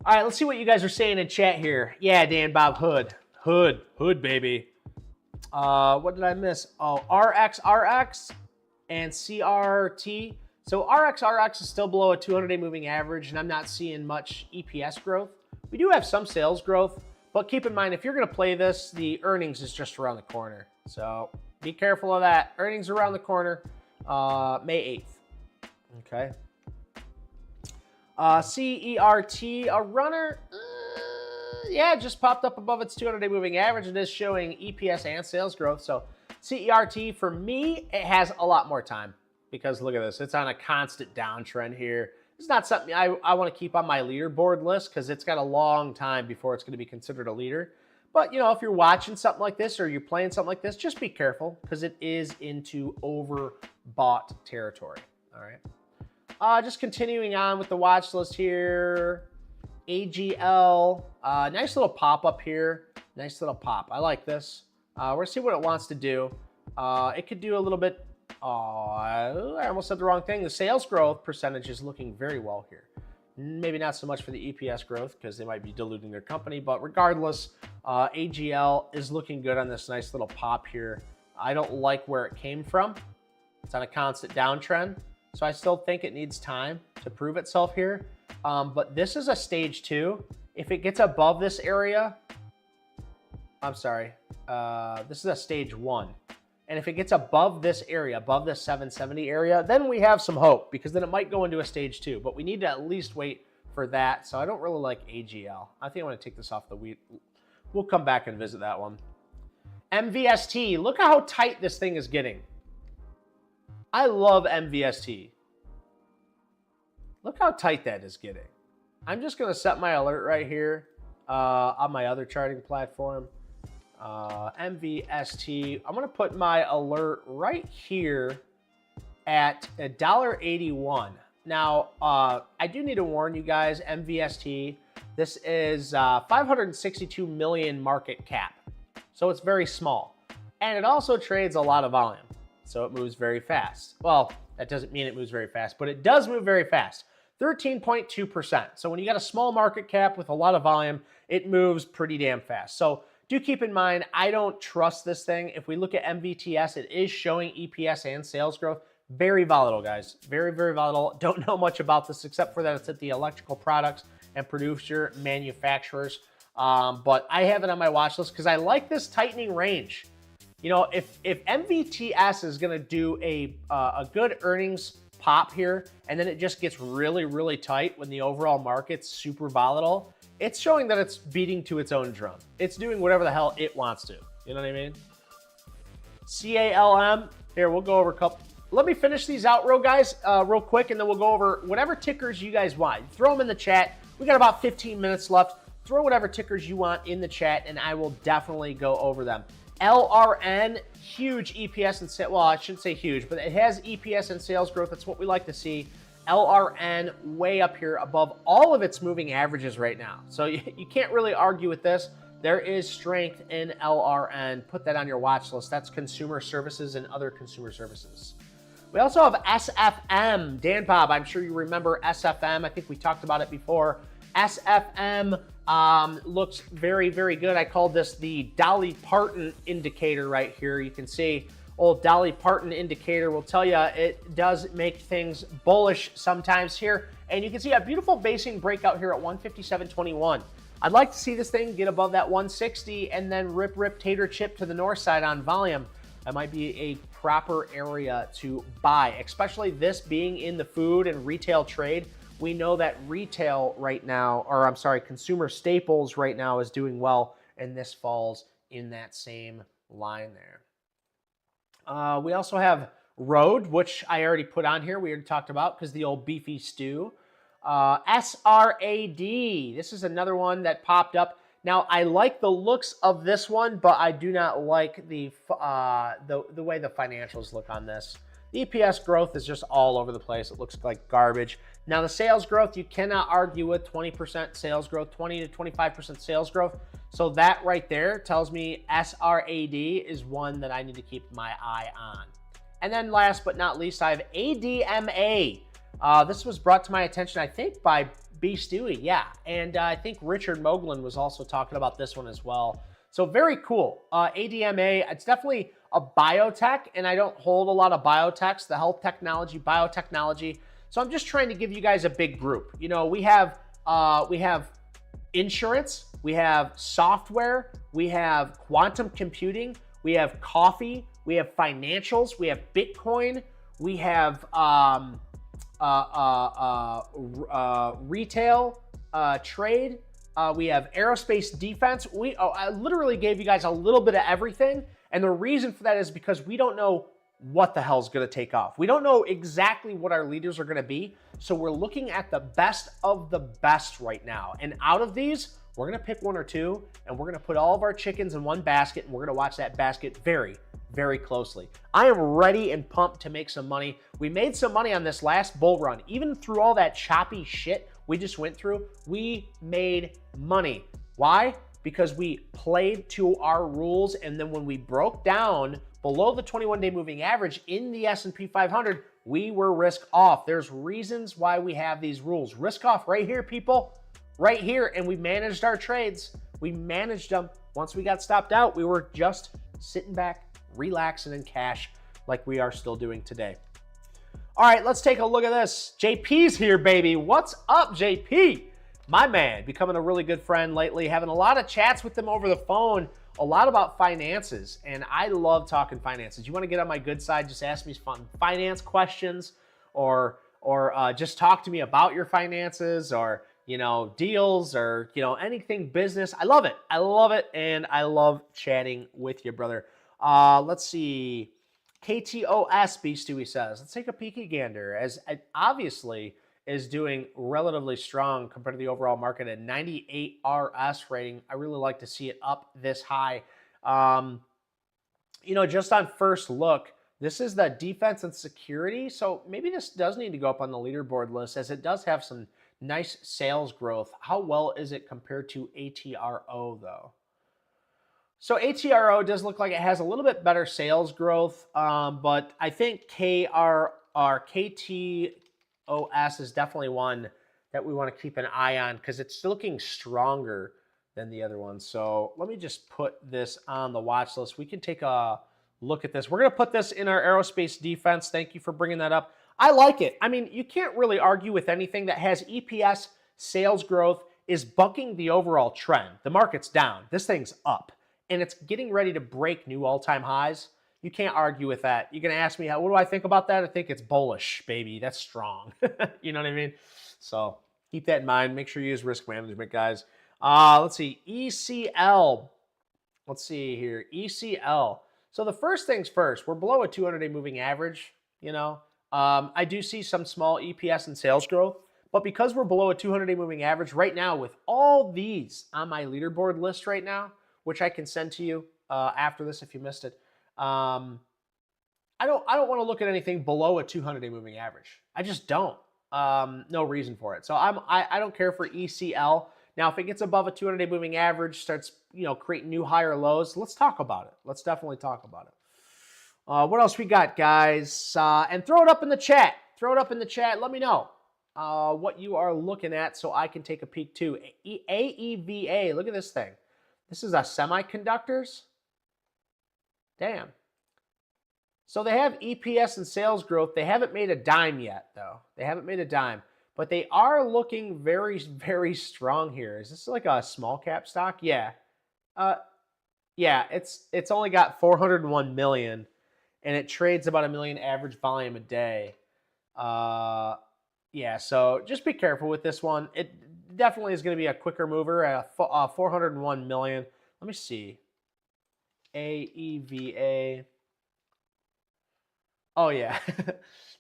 All right, let's see what you guys are saying in chat here. Yeah, Dan Bob, Hood, baby. What did I miss? Oh, RX, and CRT. So RX is still below a 200-day moving average, and I'm not seeing much EPS growth. We do have some sales growth, but keep in mind, if you're going to play this, the earnings is just around the corner. So be careful of that. Earnings around the corner, May 8th. Okay. CERT, a runner, yeah, just popped up above its 200-day moving average. It is showing EPS and sales growth. So CERT, for me, it has a lot more time because look at this. It's on a constant downtrend here. It's not something I want to keep on my leaderboard list because it's got a long time before it's going to be considered a leader. But, if you're watching something like this or you're playing something like this, just be careful because it is into overbought territory. All right. Just continuing on with the watch list here. AGL, nice little pop up here. Nice little pop. I like this. We're going to see what it wants to do. It could do a little bit. I almost said the wrong thing. The sales growth percentage is looking very well here. Maybe not so much for the EPS growth because they might be diluting their company, but regardless, AGL is looking good on this nice little pop here. I don't like where it came from. It's on a constant downtrend, so I still think it needs time to prove itself here. But this is a stage 2. If it gets above this area, I'm sorry, this is a stage 1. And if it gets above this area, above the 770 area, then we have some hope because then it might go into a stage 2. But we need to at least wait for that. So I don't really like AGL. I think I'm going to take this off the wheat. We'll come back and visit that one. MVST, look how tight this thing is getting. I love MVST. Look how tight that is getting. I'm just going to set my alert right here on my other charting platform. MVST. I'm going to put my alert right here at $1.81. Now, I do need to warn you guys, MVST, this is 562 million market cap. So it's very small. And it also trades a lot of volume. So it moves very fast. Well, that doesn't mean it moves very fast, but it does move very fast. 13.2%. So when you got a small market cap with a lot of volume, it moves pretty damn fast. So do keep in mind, I don't trust this thing. If we look at MVTS, it is showing EPS and sales growth Very volatile, guys. Very, very volatile. Don't know much about this except for that it's at the electrical products and producer manufacturers. But I have it on my watch list because I like this tightening range. You know, if MVTS is going to do a good earnings pop here, and then it just gets really, really tight when the overall market's super volatile, it's showing that it's beating to its own drum. It's doing whatever the hell it wants to. You know what I mean? CALM. Here, we'll go over a couple. Let me finish these out, real quick, and then we'll go over whatever tickers you guys want. Throw them in the chat. We got about 15 minutes left. Throw whatever tickers you want in the chat, and I will definitely go over them. LRN, huge EPS and sales. Well, I shouldn't say huge, but it has EPS and sales growth. That's what we like to see. LRN way up here above all of its moving averages right now. So you can't really argue with this. There is strength in LRN. Put that on your watch list. That's consumer services and other consumer services. We also have SFM. Dan Bob, I'm sure you remember SFM. I think we talked about it before. SFM looks very, very good. I called this the Dolly Parton indicator right here. You can see old Dolly Parton indicator will tell you it does make things bullish sometimes here. And you can see a beautiful basing breakout here at 157.21. I'd like to see this thing get above that 160 and then rip tater chip to the north side on volume. That might be a proper area to buy, especially this being in the food and retail trade. We know that retail right now, or I'm sorry, consumer staples right now is doing well, and this falls in that same line there. We also have Road, which I already put on here. We already talked about because the old beefy stew. SRAD, this is another one that popped up. Now, I like the looks of this one, but I do not like the way the financials look on this. The EPS growth is just all over the place. It looks like garbage. Now, the sales growth, you cannot argue with 20% sales growth, 20 to 25% sales growth. So that right there tells me SRAD is one that I need to keep my eye on. And then last but not least, I have ADMA. This was brought to my attention, I think, by B. Stewie, yeah. And I think Richard Moglen was also talking about this one as well. So very cool. ADMA, it's definitely a biotech, and I don't hold a lot of biotechs, the health technology, biotechnology. So I'm just trying to give you guys a big group. You know, we have insurance, we have software, we have quantum computing, we have coffee, we have financials, we have Bitcoin, we have retail, trade, we have aerospace defense. I literally gave you guys a little bit of everything. And the reason for that is because we don't know what the hell's going to take off. We don't know exactly what our leaders are going to be. So we're looking at the best of the best right now. And out of these, we're going to pick one or two, and we're going to put all of our chickens in one basket, and we're going to watch that basket very, very closely. I am ready and pumped to make some money. We made some money on this last bull run. Even through all that choppy shit we just went through, we made money. Why? Because we played to our rules, and then when we broke down below the 21-day moving average in the S&P 500, we were risk off. There's reasons why we have these rules. Risk off right here, people. Right here, and we managed our trades. We managed them. Once we got stopped out, we were just sitting back, relaxing in cash like we are still doing today. All right, let's take a look at this. JP's here, baby. What's up, JP? My man, becoming a really good friend lately, having a lot of chats with them over the phone, a lot about finances, and I love talking finances. You want to get on my good side, just ask me fun finance questions, or just talk to me about your finances, or you know, deals, or you know, anything business. I love it. I love it, and I love chatting with you, brother. Let's see. KTOS, B. Stewie says. Let's take a peeky gander, as it obviously is doing relatively strong compared to the overall market at 98 RS rating. I really like to see it up this high. You know, just on first look, this is the defense and security. So maybe this does need to go up on the leaderboard list, as it does have some nice sales growth. How well is it compared to ATRO though? So ATRO does look like it has a little bit better sales growth, but I think KTOS is definitely one that we want to keep an eye on because it's looking stronger than the other one. So let me just put this on the watch list. We can take a Look at this. We're going to put this in our aerospace defense. Thank you for bringing that up. I like it. I mean, you can't really argue with anything that has EPS sales growth is bucking the overall trend. The market's down. This thing's up, and it's getting ready to break new all-time highs. You can't argue with that. You're going to ask me, what do I think about that? I think it's bullish, baby. That's strong. You know what I mean? So keep that in mind. Make sure you use risk management, guys. Let's see. ECL. Let's see here. ECL. So the first things first, we're below a 200-day moving average, you know. I do see some small EPS and sales growth, but because we're below a 200-day moving average right now with all these on my leaderboard list right now, which I can send to you after this if you missed it, I don't want to look at anything below a 200-day moving average. I just don't. No reason for it. So I don't care for ECL. Now, if it gets above a 200-day moving average, starts creating new higher lows, let's talk about it. Let's definitely talk about it. What else we got, guys? And throw it up in the chat. Throw it up in the chat. Let me know what you are looking at so I can take a peek too. AEVA. Look at this thing. This is a semiconductors. Damn. So they have EPS and sales growth. They haven't made a dime yet, though. They haven't made a dime. But they are looking very, very strong here. Is this like a small cap stock? Yeah. Yeah, it's only got 401 million, and it trades about 1 million average volume a day. Yeah, so just be careful with this one. It definitely is going to be a quicker mover at 401 million. Let me see. AEVA. Oh, yeah.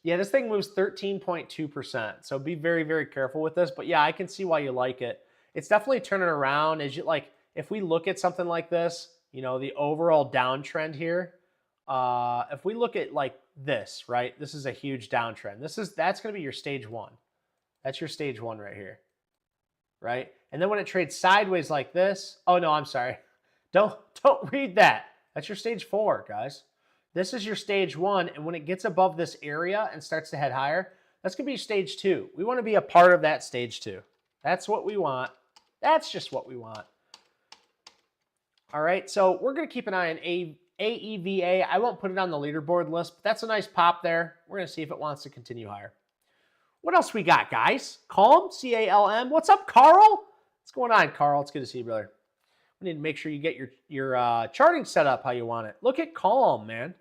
Yeah, this thing moves 13.2%. So be very, very careful with this. But yeah, I can see why you like it. It's definitely turning around. As you like, if we look at something like this, the overall downtrend here, if we look at like this, right? This is a huge downtrend. That's going to be your stage one. That's your stage one right here, right? And then when it trades sideways like this, oh no, I'm sorry. Don't read that. That's your stage 4, guys. This is your stage 1, and when it gets above this area and starts to head higher, that's going to be stage 2. We want to be a part of that stage 2. That's what we want. That's just what we want. All right, so we're going to keep an eye on AEVA. I won't put it on the leaderboard list, but that's a nice pop there. We're going to see if it wants to continue higher. What else we got, guys? Calm, C-A-L-M. What's up, Carl? What's going on, Carl? It's good to see you, brother. We need to make sure you get your charting set up how you want it. Look at Calm, man.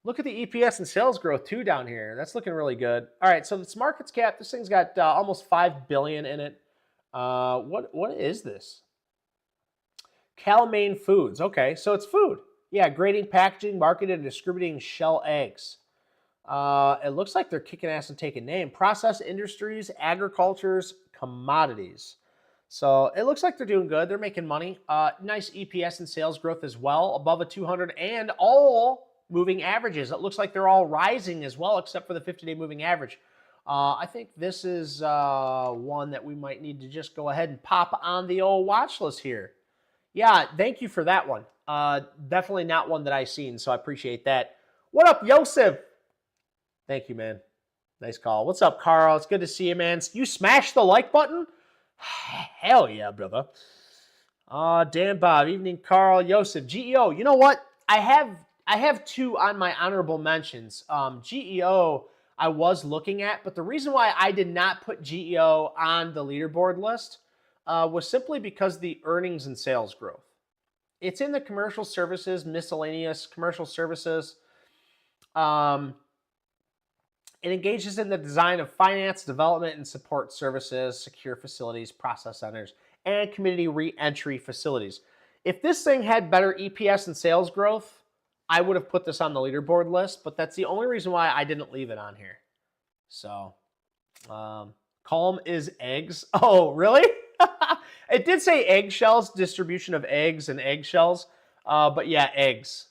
Look at the EPS and sales growth, too, down here. That's looking really good. All right, so this market cap, this thing's got almost $5 billion in it. What is this? Cal-Maine Foods. Okay, so it's food. Yeah, grading, packaging, marketing, and distributing shell eggs. It looks like they're kicking ass and taking name. Process industries, agricultures, commodities. So it looks like they're doing good. They're making money. Nice EPS and sales growth as well, above a 200, and all moving averages. It looks like they're all rising as well, except for the 50-day moving average. I think this is one that we might need to just go ahead and pop on the old watch list here. Yeah, thank you for that one. Definitely not one that I've seen, so I appreciate that. What up, Yosef? Thank you, man. Nice call. What's up, Carl? It's good to see you, man. You smashed the like button? Hell yeah, brother. Dan Bob, evening, Carl, Yosef, GEO. You know what? I have two on my honorable mentions. GEO I was looking at, but the reason why I did not put GEO on the leaderboard list was simply because the earnings and sales growth. It's in the commercial services, miscellaneous commercial services. It engages in the design of finance, development, and support services, secure facilities, process centers, and community re-entry facilities. If this thing had better EPS and sales growth, I would have put this on the leaderboard list, but that's the only reason why I didn't leave it on here. So, Calm is eggs. Oh, really? It did say eggshells, distribution of eggs and eggshells. But yeah, eggs.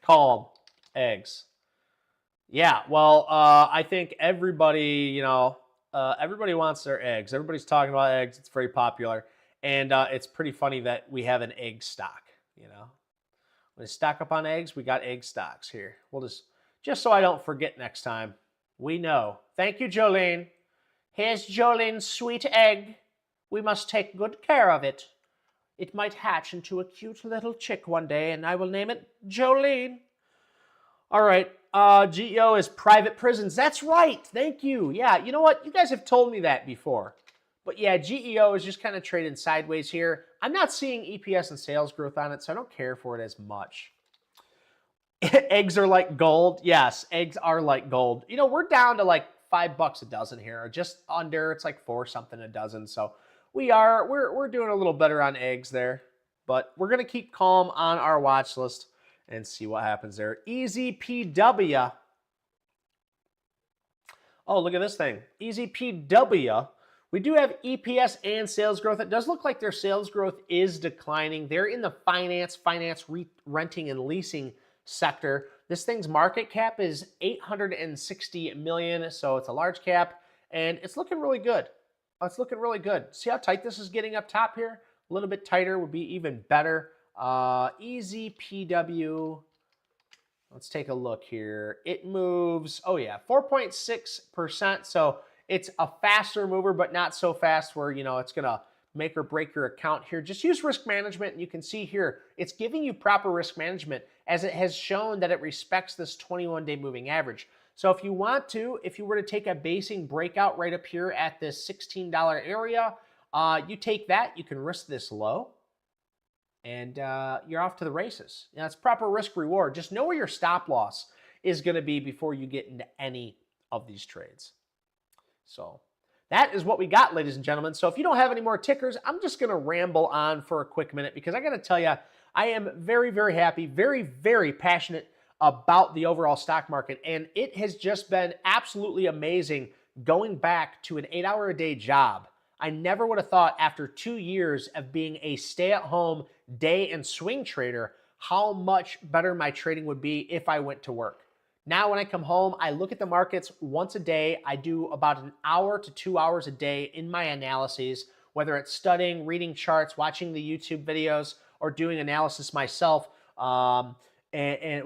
Calm, eggs. Yeah, well, I think everybody, everybody wants their eggs. Everybody's talking about eggs. It's very popular. And it's pretty funny that we have an egg stock, When we stock up on eggs, we got egg stocks here. We'll just so I don't forget next time. We know. Thank you, Jolene. Here's Jolene's sweet egg. We must take good care of it. It might hatch into a cute little chick one day, and I will name it Jolene. All right, GEO is private prisons. That's right, thank you. Yeah, you know what? You guys have told me that before. But yeah, GEO is just kind of trading sideways here. I'm not seeing EPS and sales growth on it, so I don't care for it as much. Eggs are like gold. Yes, eggs are like gold. You know, we're down to like $5 a dozen here, or just under. It's like 4 something a dozen. So we're doing a little better on eggs there. But we're gonna keep calm on our watch list and see what happens there. EZPW. Oh, look at this thing. EZPW. We do have EPS and sales growth. It does look like their sales growth is declining. They're in the finance, renting, and leasing sector. This thing's market cap is $860 million, so it's a large cap, and it's looking really good. It's looking really good. See how tight this is getting up top here? A little bit tighter would be even better. EZPW, let's take a look here. It moves, oh yeah, 4.6%, so it's a faster mover, but not so fast where, you know, it's going to make or break your account here. Just use risk management, and you can see here, it's giving you proper risk management as it has shown that it respects this 21-day moving average. So if you want to, if you were to take a basing breakout right up here at this $16 area, you take that, you can risk this low, and you're off to the races. Now, it's proper risk reward. Just know where your stop loss is going to be before you get into any of these trades. So that is what we got, ladies and gentlemen. So if you don't have any more tickers, I'm just going to ramble on for a quick minute because I got to tell you, I am very, very happy, very, very passionate about the overall stock market. And it has just been absolutely amazing going back to an 8-hour-a-day job. I never would have thought after 2 years of being a stay-at-home day and swing trader, how much better my trading would be if I went to work. Now, when I come home, I look at the markets once a day. I do about an hour to 2 hours a day in my analyses, whether it's studying, reading charts, watching the YouTube videos, or doing analysis myself, and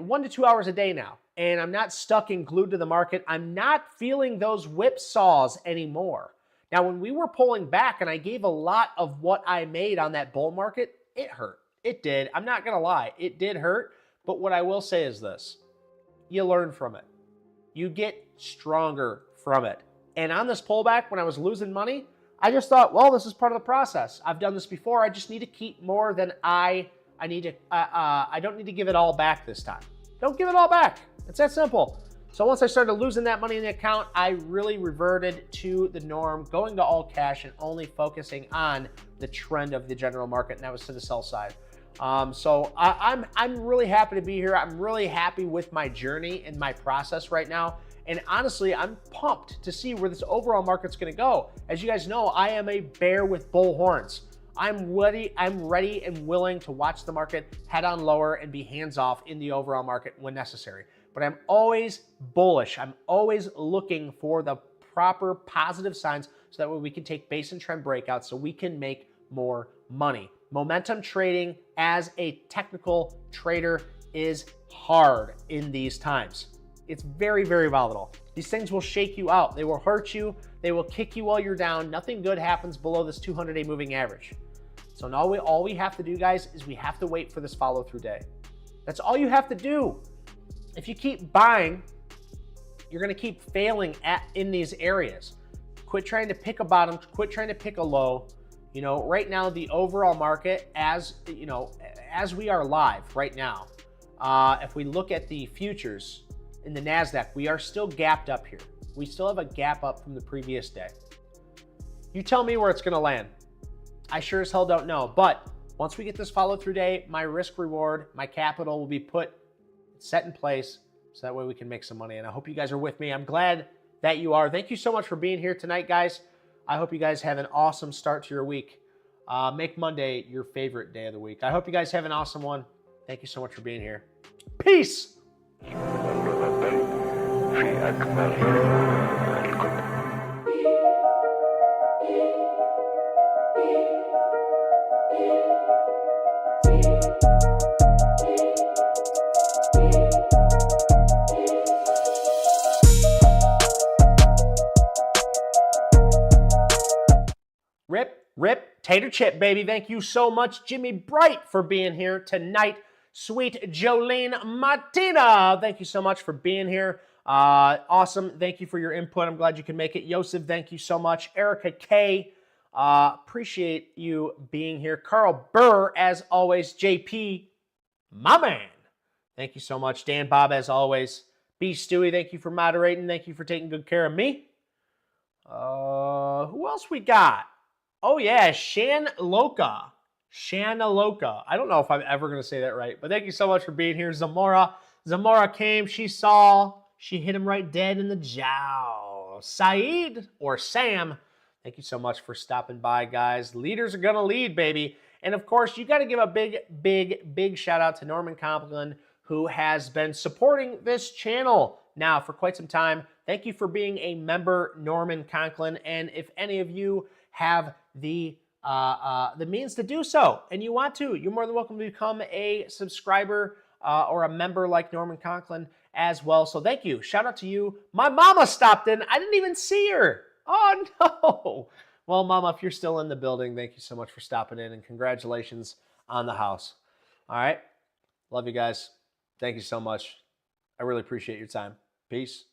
1 to 2 hours a day now. And I'm not stuck and glued to the market. I'm not feeling those whipsaws anymore. Now, when we were pulling back and I gave a lot of what I made on that bull market, it hurt. It did. I'm not going to lie. It did hurt. But what I will say is this. You learn from it. You get stronger from it. And on this pullback, when I was losing money, I just thought, well, this is part of the process. I've done this before. I just need to keep more than I need to. I don't need to give it all back this time. Don't give it all back. It's that simple. So once I started losing that money in the account, I really reverted to the norm, going to all cash and only focusing on the trend of the general market, and that was to the sell side. So I'm really happy to be here. I'm really happy with my journey and my process right now. And honestly, I'm pumped to see where this overall market's going to go. As you guys know, I am a bear with bull horns. I'm ready and willing to watch the market head on lower and be hands off in the overall market when necessary. But I'm always bullish. I'm always looking for the proper positive signs so that way we can take base and trend breakouts so we can make more money. Momentum trading as a technical trader is hard in these times. It's very, very volatile. These things will shake you out. They will hurt you. They will kick you while you're down. Nothing good happens below this 200-day moving average. So now all we have to do, guys, is we have to wait for this follow-through day. That's all you have to do. If you keep buying, you're going to keep failing in these areas. Quit trying to pick a bottom. Quit trying to pick a low. You know, right now, the overall market, as we are live right now, if we look at the futures in the NASDAQ, we are still gapped up here. We still have a gap up from the previous day. You tell me where it's going to land. I sure as hell don't know. But once we get this follow-through day, my risk reward, my capital will be set in place so that way we can make some money. And I hope you guys are with me. I'm glad that you are. Thank you so much for being here tonight, guys. I hope you guys have an awesome start to your week. Make Monday your favorite day of the week. I hope you guys have an awesome one. Thank you so much for being here. Peace. Rip, Tater Chip, baby. Thank you so much. Jimmy Bright for being here tonight. Sweet Jolene Martina, thank you so much for being here. Awesome. Thank you for your input. I'm glad you can make it. Yosef, thank you so much. Erica K, appreciate you being here. Carl Burr, as always. JP, my man. Thank you so much. Dan Bob, as always. B. Stewie, thank you for moderating. Thank you for taking good care of me. Who else we got? Oh, yeah, Shan Loca. Shanna Loca. I don't know if I'm ever going to say that right, but thank you so much for being here. Zamora. Zamora came. She saw. She hit him right dead in the jowl. Saeed or Sam, thank you so much for stopping by, guys. Leaders are going to lead, baby. And, of course, you got to give a big shout out to Norman Conklin, who has been supporting this channel now for quite some time. Thank you for being a member, Norman Conklin. And if any of you have the means to do so, and you want to, you're more than welcome to become a subscriber or a member like Norman Conklin as well. So thank you. Shout out to you. My mama stopped in. I didn't even see her. Oh, no. Well, Mama, if you're still in the building, thank you so much for stopping in, and congratulations on the house. All right. Love you guys. Thank you so much. I really appreciate your time. Peace.